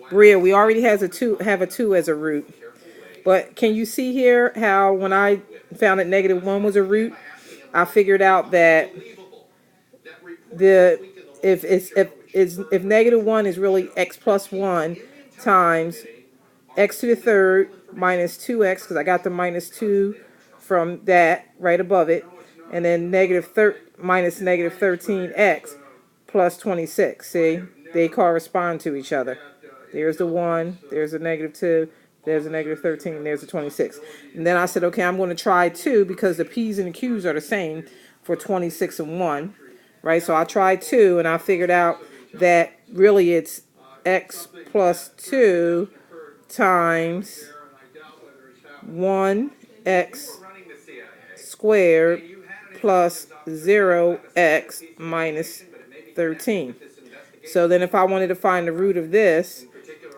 Bria, we already have a 2 as a root. But can you see here how when I found that negative 1 was a root, I figured out that the if negative 1 is really x plus 1 times x to the third minus 2x, because I got the minus 2 from that right above it, and then minus negative 13x plus 26. See, they correspond to each other. There's the 1, there's a negative 2, there's a negative 13, there's a 26. And then I said, okay, I'm going to try 2 because the p's and the q's are the same for 26 and 1, right? So I tried 2 and I figured out that really it's x plus 2 times 1x squared plus 0x minus 13. So then if I wanted to find the root of this,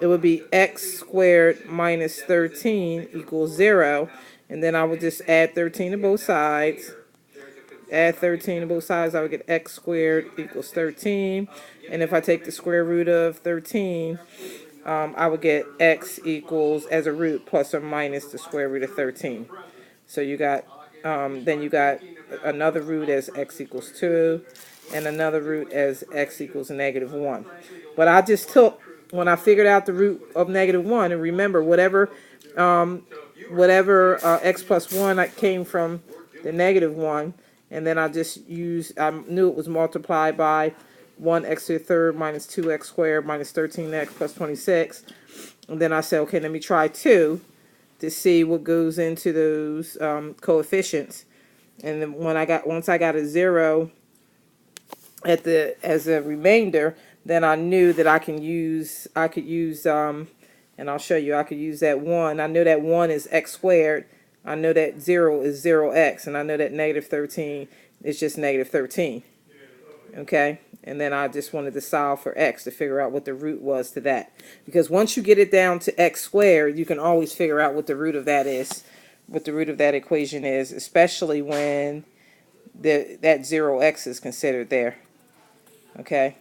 it would be x squared minus 13 equals 0. And then I would just add 13 to both sides. Add 13 to both sides, I would get x squared equals 13. And if I take the square root of 13, I would get x equals, as a root, plus or minus the square root of 13. So you got, then you got another root as x equals 2, and another root as x equals negative 1. But I just took, when I figured out the root of negative 1, and remember, whatever x plus 1 came from the negative 1, and then I just used, I knew it was multiplied by 1x to the third minus 2x squared minus 13x plus 26. And then I said, okay, let me try 2 to see what goes into those coefficients. And then once I got a 0 as a remainder, then I knew that I could use and I'll show you, I could use that 1. I know that 1 is x squared. I know that 0 is 0x, and I know that negative 13 is just negative 13. Okay, and then I just wanted to solve for x to figure out what the root was to that. Because once you get it down to x squared, you can always figure out what the root of that is, what the root of that equation is, especially when that 0x is considered there. Okay.